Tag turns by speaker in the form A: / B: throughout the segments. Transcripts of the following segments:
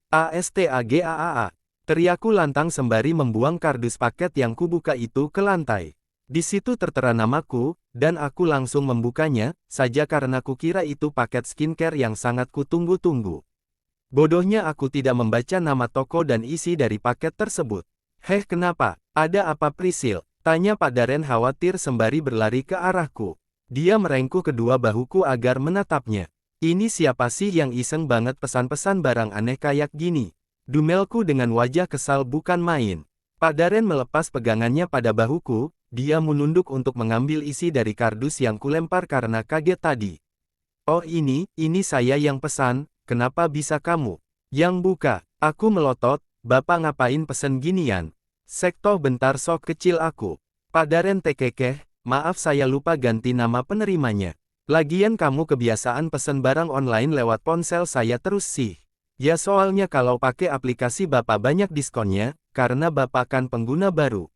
A: Astagaa. Teriakku lantang sembari membuang kardus paket yang kubuka itu ke lantai. Di situ tertera namaku, dan aku langsung membukanya, saja karena kukira itu paket skincare yang sangat kutunggu-tunggu. Bodohnya aku tidak membaca nama toko dan isi dari paket tersebut. Heh, kenapa? Ada apa, Priscil? Tanya Pak Daren khawatir sembari berlari ke arahku. Dia merengkuh kedua bahuku agar menatapnya. Ini siapa sih yang iseng banget pesan-pesan barang aneh kayak gini? Dumelku dengan wajah kesal bukan main. Pak Daren melepas pegangannya pada bahuku, dia menunduk untuk mengambil isi dari kardus yang kulempar karena kaget tadi. Oh ini saya yang pesan, kenapa bisa kamu yang buka? Aku melotot, Bapak ngapain pesen ginian? Sektoh bentar sok kecil aku. Pak Daren tekekeh, maaf saya lupa ganti nama penerimanya. Lagian kamu kebiasaan pesen barang online lewat ponsel saya terus sih. Ya soalnya kalau pakai aplikasi Bapak banyak diskonnya, karena Bapak kan pengguna baru.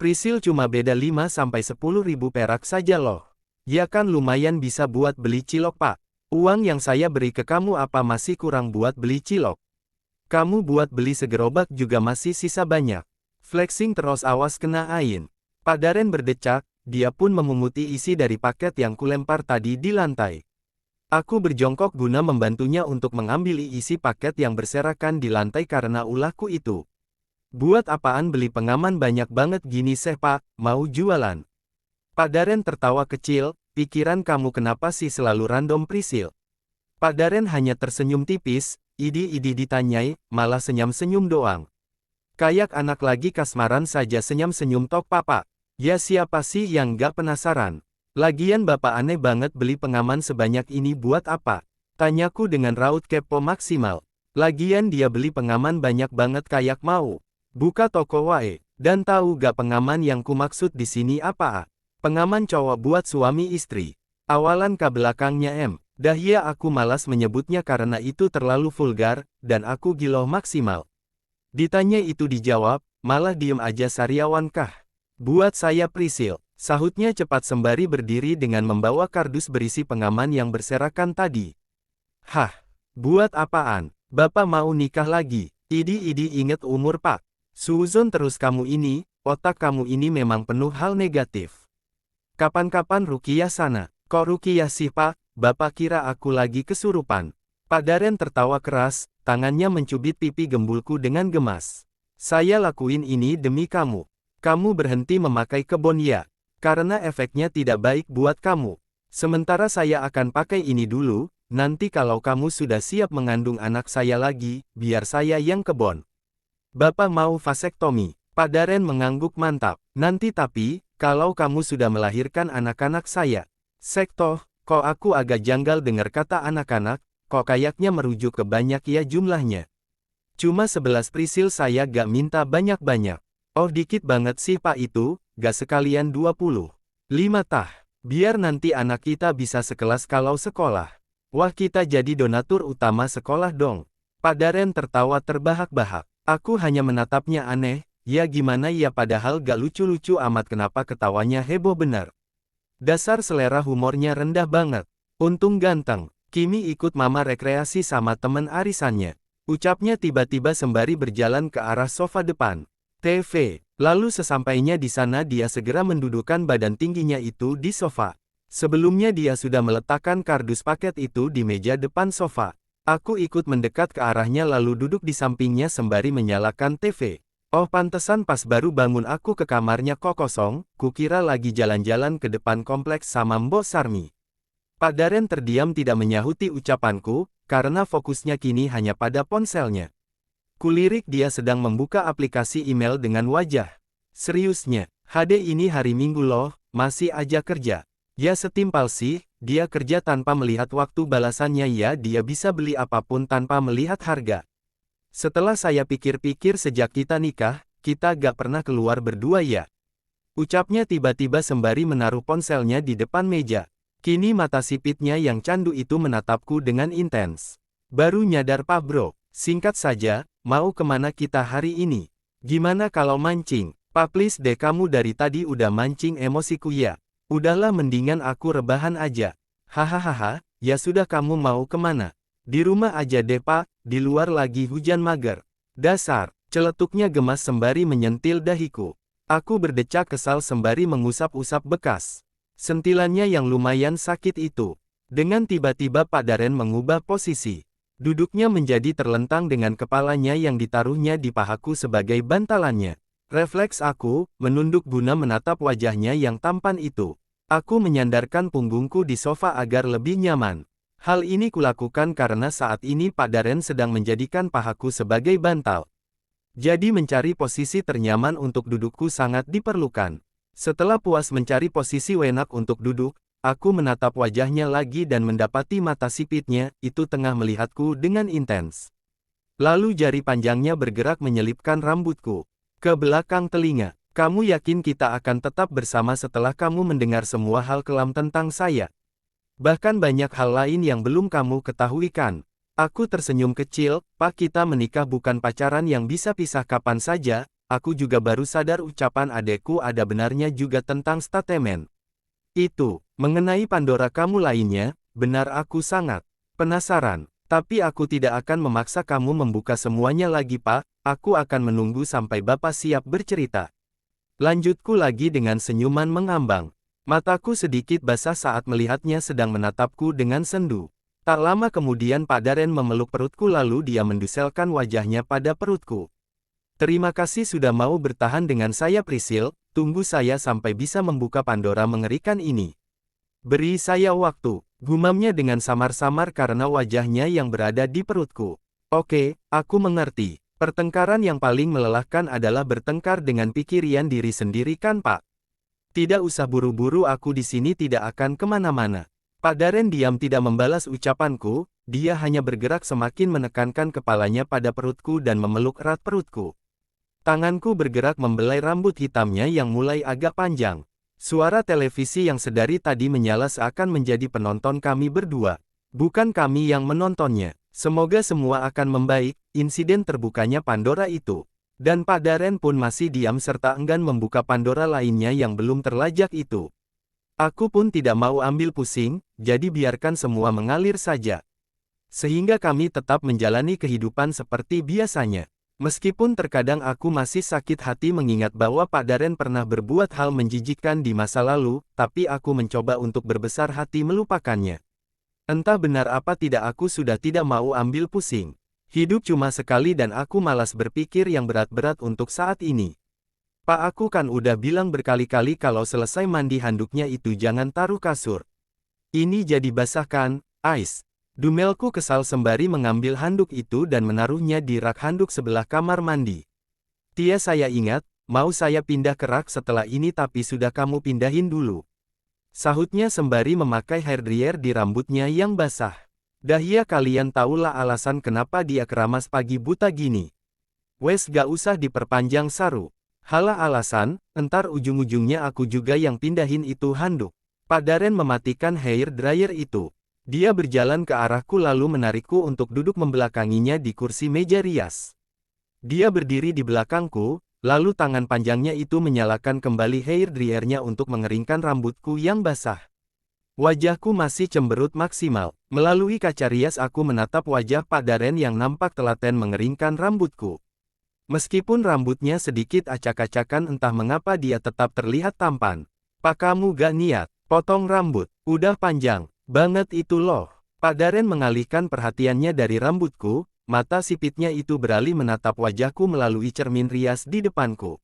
A: Priscil cuma beda 5-10 ribu perak saja loh. Ya kan lumayan bisa buat beli cilok Pak. Uang yang saya beri ke kamu apa masih kurang buat beli cilok? Kamu buat beli segerobak juga masih sisa banyak. Flexing terus awas kena ain. Pak Daren berdecak, dia pun memunguti isi dari paket yang kulempar tadi di lantai. Aku berjongkok guna membantunya untuk mengambil isi paket yang berserakan di lantai karena ulahku itu. Buat apaan beli pengaman banyak banget gini seh Pak, mau jualan? Pak Daren tertawa kecil, pikiran kamu kenapa sih selalu random Priscil? Pak Daren hanya tersenyum tipis, idi ditanyai, malah senyum-senyum doang. Kayak anak lagi kasmaran saja senyum-senyum tok Papa. Ya siapa sih yang gak penasaran? Lagian Bapak aneh banget beli pengaman sebanyak ini buat apa? Tanyaku dengan raut kepo maksimal. Lagian dia beli pengaman banyak banget kayak mau buka toko wae. Dan tahu gak pengaman yang kumaksud di sini apa? Pengaman cowok buat suami istri. Awalan ke belakangnya M. Dahya aku malas menyebutnya karena itu terlalu vulgar, dan aku giloh maksimal. Ditanya itu dijawab, malah diem aja sariawan kah? Buat saya Priscil. Sahutnya cepat sembari berdiri dengan membawa kardus berisi pengaman yang berserakan tadi. Hah? Buat apaan? Bapak mau nikah lagi? Idi inget umur Pak. Suzon terus kamu ini, otak kamu ini memang penuh hal negatif. Kapan-kapan Rukiah sana? Kok Rukiah sih Pak? Bapak kira aku lagi kesurupan. Pak Daren tertawa keras, tangannya mencubit pipi gembulku dengan gemas. Saya lakuin ini demi kamu. Kamu berhenti memakai kebon ya? Karena efeknya tidak baik buat kamu. Sementara saya akan pakai ini dulu, nanti kalau kamu sudah siap mengandung anak saya lagi, biar saya yang kebon. Bapak mau vasektomi? Pak Daren mengangguk mantap. Nanti tapi, kalau kamu sudah melahirkan anak-anak saya. Sektoh, kok aku agak janggal dengar kata anak-anak, kok kayaknya merujuk ke banyak ya jumlahnya. Cuma 11 Priscil saya gak minta banyak-banyak. Oh dikit banget sih Pak itu. Gak sekalian 25 tah. Biar nanti anak kita bisa sekelas kalau sekolah. Wah kita jadi donatur utama sekolah dong. Pak Daren tertawa terbahak-bahak. Aku hanya menatapnya aneh, ya gimana ya padahal gak lucu-lucu amat kenapa ketawanya heboh bener. Dasar selera humornya rendah banget. Untung ganteng. Kimi ikut mama rekreasi sama temen arisannya. Ucapnya tiba-tiba sembari berjalan ke arah sofa depan TV. Lalu sesampainya di sana dia segera mendudukkan badan tingginya itu di sofa. Sebelumnya dia sudah meletakkan kardus paket itu di meja depan sofa. Aku ikut mendekat ke arahnya lalu duduk di sampingnya sembari menyalakan TV. Oh pantesan pas baru bangun aku ke kamarnya kok kosong, kukira lagi jalan-jalan ke depan kompleks sama Mbok Sarmi. Pak Daren terdiam tidak menyahuti ucapanku, karena fokusnya kini hanya pada ponselnya. Kulirik dia sedang membuka aplikasi email dengan wajah seriusnya. HD ini hari Minggu loh, masih aja kerja. Ya setimpal sih, dia kerja tanpa melihat waktu balasannya ya dia bisa beli apapun tanpa melihat harga. Setelah saya pikir-pikir sejak kita nikah, kita gak pernah keluar berdua ya. Ucapnya tiba-tiba sembari menaruh ponselnya di depan meja. Kini mata sipitnya yang candu itu menatapku dengan intens. Baru nyadar Pak Bro, singkat saja. Mau kemana kita hari ini? Gimana kalau mancing? Pak please deh kamu dari tadi udah mancing emosiku ya. Udahlah mendingan aku rebahan aja. Hahaha, ya sudah kamu mau kemana? Di rumah aja deh Pak, di luar lagi hujan mager. Dasar, celetuknya gemas sembari menyentil dahiku. Aku berdecak kesal sembari mengusap-usap bekas sentilannya yang lumayan sakit itu. Dengan tiba-tiba Pak Daren mengubah posisi. Duduknya menjadi terlentang dengan kepalanya yang ditaruhnya di pahaku sebagai bantalannya. Refleks aku, menunduk guna menatap wajahnya yang tampan itu. Aku menyandarkan punggungku di sofa agar lebih nyaman. Hal ini kulakukan karena saat ini Pak Daren sedang menjadikan pahaku sebagai bantal. Jadi mencari posisi ternyaman untuk dudukku sangat diperlukan. Setelah puas mencari posisi enak untuk duduk, aku menatap wajahnya lagi dan mendapati mata sipitnya itu tengah melihatku dengan intens. Lalu jari panjangnya bergerak menyelipkan rambutku ke belakang telinga. Kamu yakin kita akan tetap bersama setelah kamu mendengar semua hal kelam tentang saya? Bahkan banyak hal lain yang belum kamu ketahui kan? Aku tersenyum kecil, Pak, kita menikah bukan pacaran yang bisa pisah kapan saja. Aku juga baru sadar ucapan adekku ada benarnya juga tentang statemen itu. Mengenai Pandora kamu lainnya, benar aku sangat penasaran. Tapi aku tidak akan memaksa kamu membuka semuanya lagi Pak, aku akan menunggu sampai Bapak siap bercerita. Lanjutku lagi dengan senyuman mengambang. Mataku sedikit basah saat melihatnya sedang menatapku dengan sendu. Tak lama kemudian Pak Daren memeluk perutku lalu dia menduselkan wajahnya pada perutku. Terima kasih sudah mau bertahan dengan saya Prisil, tunggu saya sampai bisa membuka Pandora mengerikan ini. Beri saya waktu, gumamnya dengan samar-samar karena wajahnya yang berada di perutku. Oke, aku mengerti. Pertengkaran yang paling melelahkan adalah bertengkar dengan pikiran diri sendiri kan Pak? Tidak usah buru-buru, aku di sini tidak akan kemana-mana. Pak Daren diam tidak membalas ucapanku, dia hanya bergerak semakin menekankan kepalanya pada perutku dan memeluk erat perutku. Tanganku bergerak membelai rambut hitamnya yang mulai agak panjang. Suara televisi yang sedari tadi menyala seakan menjadi penonton kami berdua. Bukan kami yang menontonnya. Semoga semua akan membaik, insiden terbukanya Pandora itu. Dan Pak Daren pun masih diam serta enggan membuka Pandora lainnya yang belum terlajak itu. Aku pun tidak mau ambil pusing, jadi biarkan semua mengalir saja. Sehingga kami tetap menjalani kehidupan seperti biasanya. Meskipun terkadang aku masih sakit hati mengingat bahwa Pak Daren pernah berbuat hal menjijikkan di masa lalu, tapi aku mencoba untuk berbesar hati melupakannya. Entah benar apa tidak, aku sudah tidak mau ambil pusing. Hidup cuma sekali dan aku malas berpikir yang berat-berat untuk saat ini. Pak, aku kan udah bilang berkali-kali kalau selesai mandi handuknya itu jangan taruh kasur. Ini jadi basah kan, Ais? Dumelku kesal sembari mengambil handuk itu dan menaruhnya di rak handuk sebelah kamar mandi. Tia, saya ingat, mau saya pindah ke rak setelah ini tapi sudah kamu pindahin dulu. Sahutnya sembari memakai hair dryer di rambutnya yang basah. Dahya, kalian tahulah alasan kenapa dia keramas pagi buta gini. Wes gak usah diperpanjang, saru. Halah alasan, entar ujung-ujungnya aku juga yang pindahin itu handuk. Pak Daren mematikan hair dryer itu. Dia berjalan ke arahku lalu menarikku untuk duduk membelakanginya di kursi meja rias. Dia berdiri di belakangku, lalu tangan panjangnya itu menyalakan kembali hair dryernya untuk mengeringkan rambutku yang basah. Wajahku masih cemberut maksimal. Melalui kaca rias aku menatap wajah Pak Daren yang nampak telaten mengeringkan rambutku. Meskipun rambutnya sedikit acak-acakan, entah mengapa dia tetap terlihat tampan. Pak, kamu gak niat potong rambut? Udah panjang banget itu loh. Pak Daren mengalihkan perhatiannya dari rambutku, mata sipitnya itu beralih menatap wajahku melalui cermin rias di depanku.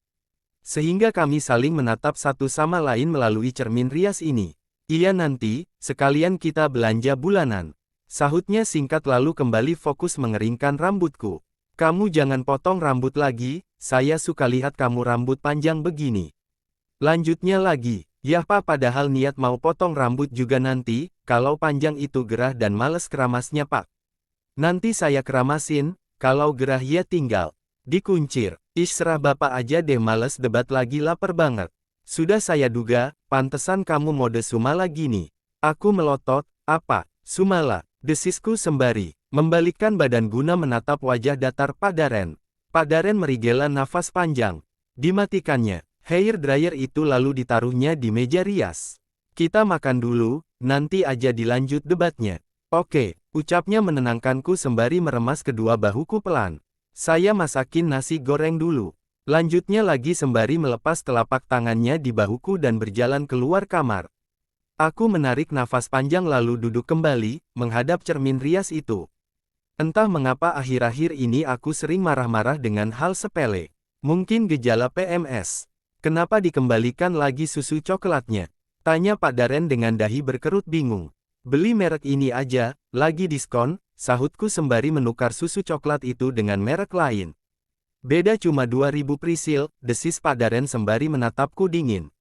A: Sehingga kami saling menatap satu sama lain melalui cermin rias ini. Iya, nanti, sekalian kita belanja bulanan. Sahutnya singkat lalu kembali fokus mengeringkan rambutku. Kamu jangan potong rambut lagi, saya suka lihat kamu rambut panjang begini. Lanjutnya lagi. Ya Pak, padahal niat mau potong rambut juga nanti, kalau panjang itu gerah dan males keramasnya Pak. Nanti saya keramasin, kalau gerah ya tinggal dikuncir. Serah Bapak aja deh, males debat lagi, lapar banget. Sudah saya duga, pantesan kamu mode Sumala gini. Aku melotot, apa, Sumala? Desisku sembari membalikkan badan guna menatap wajah datar Pak Daren. Pak Daren merigela nafas panjang. Dimatikannya hair dryer itu lalu ditaruhnya di meja rias. Kita makan dulu, nanti aja dilanjut debatnya. Oke, Ucapnya menenangkanku sembari meremas kedua bahuku pelan. Saya masakin nasi goreng dulu. Lanjutnya lagi sembari melepas telapak tangannya di bahuku dan berjalan keluar kamar. Aku menarik nafas panjang lalu duduk kembali, menghadap cermin rias itu. Entah mengapa akhir-akhir ini aku sering marah-marah dengan hal sepele. Mungkin gejala PMS. Kenapa dikembalikan lagi susu coklatnya? Tanya Pak Daren dengan dahi berkerut bingung. Beli merek ini aja, lagi diskon, sahutku sembari menukar susu coklat itu dengan merek lain. Beda cuma 2000 prisil, desis Pak Daren sembari menatapku dingin.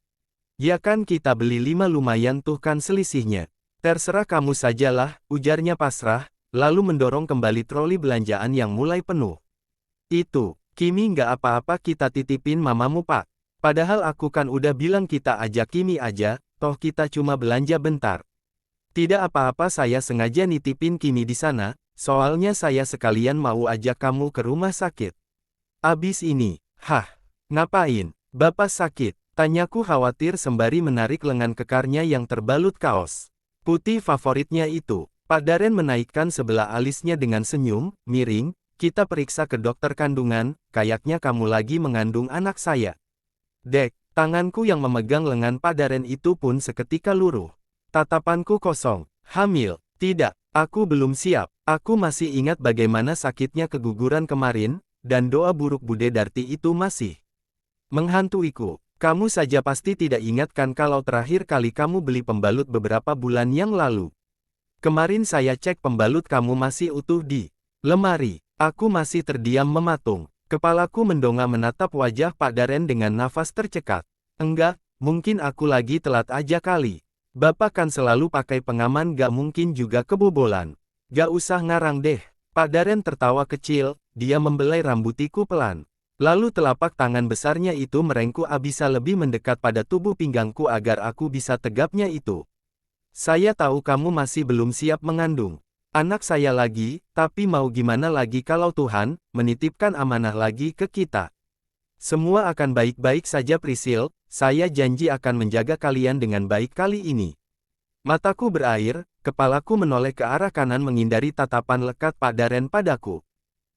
A: Ya kan kita beli 5 lumayan tuh kan selisihnya. Terserah kamu sajalah, ujarnya pasrah, lalu mendorong kembali troli belanjaan yang mulai penuh. Itu, Kimi nggak apa-apa kita titipin mamamu Pak. Padahal aku kan udah bilang kita ajak Kimi aja, toh kita cuma belanja bentar. Tidak apa-apa saya sengaja nitipin Kimi di sana, soalnya saya sekalian mau ajak kamu ke rumah sakit. Abis ini, ngapain? Bapak sakit? Tanyaku khawatir sembari menarik lengan kekarnya yang terbalut kaos putih favoritnya itu. Pak Daren menaikkan sebelah alisnya dengan senyum, miring, kita periksa ke dokter kandungan, kayaknya kamu lagi mengandung anak saya. Dek, tanganku yang memegang lengan Pak Daren itu pun seketika luruh. Tatapanku kosong. Hamil? Tidak, aku belum siap. Aku masih ingat bagaimana sakitnya keguguran kemarin, dan doa buruk Bude Darti itu masih menghantuiku. Kamu saja pasti tidak ingat kan kalau terakhir kali kamu beli pembalut beberapa bulan yang lalu. Kemarin saya cek pembalut kamu masih utuh di lemari. Aku masih terdiam mematung. Kepalaku mendongak menatap wajah Pak Daren dengan nafas tercekat. Enggak, mungkin aku lagi telat aja kali. Bapak kan selalu pakai pengaman gak mungkin juga kebobolan. Gak usah ngarang deh. Pak Daren tertawa kecil, dia membelai rambutiku pelan. Lalu telapak tangan besarnya itu merengkuh bisa lebih mendekat pada tubuh pinggangku agar aku bisa tegapnya itu. Saya tahu kamu masih belum siap mengandung anak saya lagi, tapi mau gimana lagi kalau Tuhan menitipkan amanah lagi ke kita. Semua akan baik-baik saja Prisil, saya janji akan menjaga kalian dengan baik kali ini. Mataku berair, kepalaku menoleh ke arah kanan menghindari tatapan lekat Pak Daren padaku.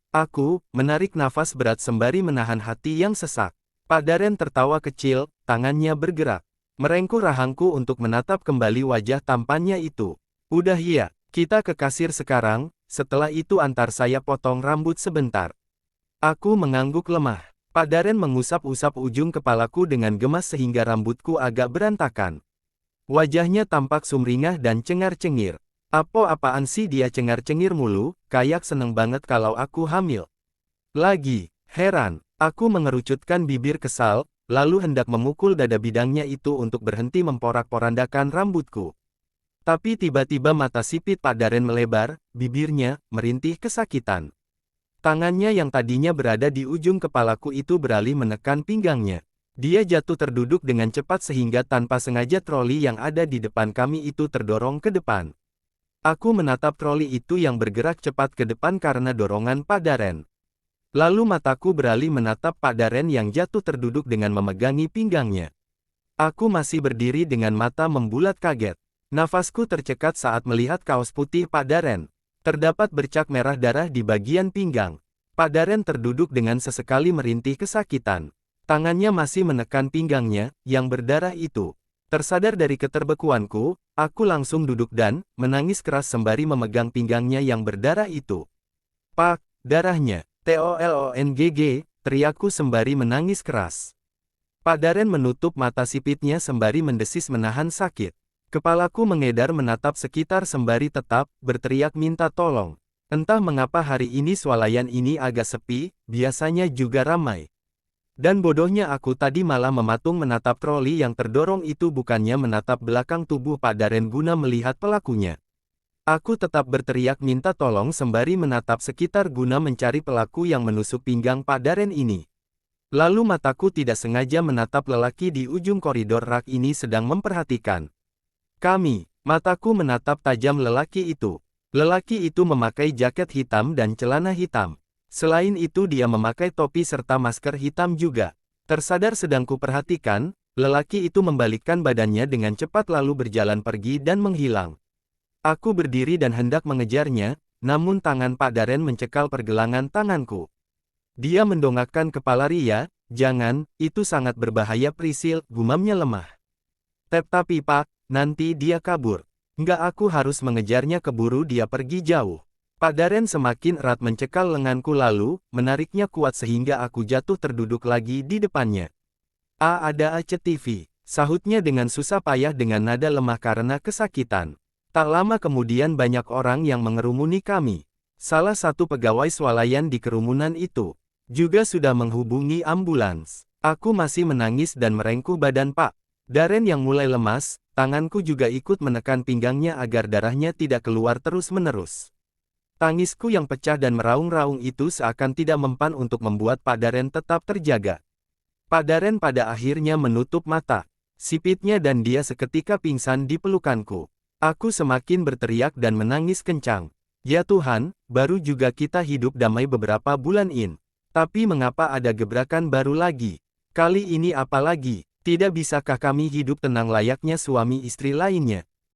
A: Aku menarik nafas berat sembari menahan hati yang sesak. Pak Daren tertawa kecil, tangannya bergerak. Merengkuh rahangku untuk menatap kembali wajah tampannya itu. Udah ya, kita ke kasir sekarang, setelah itu antar saya potong rambut sebentar. Aku mengangguk lemah. Pak Daren mengusap-usap ujung kepalaku dengan gemas sehingga rambutku agak berantakan. Wajahnya tampak sumringah dan cengar-cengir. Apa-apaan sih dia cengar-cengir mulu, kayak seneng banget kalau aku hamil. Lagi, heran, aku mengerucutkan bibir kesal, lalu hendak memukul dada bidangnya itu untuk berhenti memporak-porandakan rambutku. Tapi tiba-tiba mata sipit Pak Daren melebar, bibirnya merintih kesakitan. Tangannya yang tadinya berada di ujung kepalaku itu beralih menekan pinggangnya. Dia jatuh terduduk dengan cepat sehingga tanpa sengaja troli yang ada di depan kami itu terdorong ke depan. Aku menatap troli itu yang bergerak cepat ke depan karena dorongan Pak Daren. Lalu mataku beralih menatap Pak Daren yang jatuh terduduk dengan memegangi pinggangnya. Aku masih berdiri dengan mata membulat kaget. Nafasku tercekat saat melihat kaos putih Pak Daren. Terdapat bercak merah darah di bagian pinggang. Pak Daren terduduk dengan sesekali merintih kesakitan. Tangannya masih menekan pinggangnya, yang berdarah itu. Tersadar dari keterbekuanku, aku langsung duduk dan menangis keras sembari memegang pinggangnya yang berdarah itu. Pak, darahnya, TOLONGG, teriakku sembari menangis keras. Pak Daren menutup mata sipitnya sembari mendesis menahan sakit. Kepalaku mengedar menatap sekitar sembari tetap berteriak minta tolong. Entah mengapa hari ini swalayan ini agak sepi, biasanya juga ramai. Dan bodohnya aku tadi malah mematung menatap troli yang terdorong itu bukannya menatap belakang tubuh Pak Daren guna melihat pelakunya. Aku tetap berteriak minta tolong sembari menatap sekitar guna mencari pelaku yang menusuk pinggang Pak Daren ini. Lalu mataku tidak sengaja menatap lelaki di ujung koridor rak ini sedang memperhatikan kami. Mataku menatap tajam lelaki itu. Lelaki itu memakai jaket hitam dan celana hitam. Selain itu dia memakai topi serta masker hitam juga. Tersadar sedang kuperhatikan, lelaki itu membalikkan badannya dengan cepat lalu berjalan pergi dan menghilang. Aku berdiri dan hendak mengejarnya, namun tangan Pak Daren mencekal pergelangan tanganku. Dia mendongakkan kepala Ria, "Jangan, itu sangat berbahaya Prisil," gumamnya lemah. Tapi Pak, nanti dia kabur. Enggak, aku harus mengejarnya, keburu dia pergi jauh. Pak Daren semakin erat mencekal lenganku lalu, menariknya kuat sehingga aku jatuh terduduk lagi di depannya. Ada Aceh TV, sahutnya dengan susah payah dengan nada lemah karena kesakitan. Tak lama kemudian banyak orang yang mengerumuni kami. Salah satu pegawai swalayan di kerumunan itu juga sudah menghubungi ambulans. Aku masih menangis dan merengkuh badan Pak Daren yang mulai lemas, tanganku juga ikut menekan pinggangnya agar darahnya tidak keluar terus-menerus. Tangisku yang pecah dan meraung-raung itu seakan tidak mempan untuk membuat Pak Daren tetap terjaga. Pak Daren pada akhirnya menutup mata sipitnya dan dia seketika pingsan di pelukanku. Aku semakin berteriak dan menangis kencang. Ya Tuhan, baru juga kita hidup damai beberapa bulan ini. Tapi mengapa ada gebrakan baru lagi? Kali ini apa lagi? Tidak bisakah kami hidup tenang layaknya suami istri lainnya?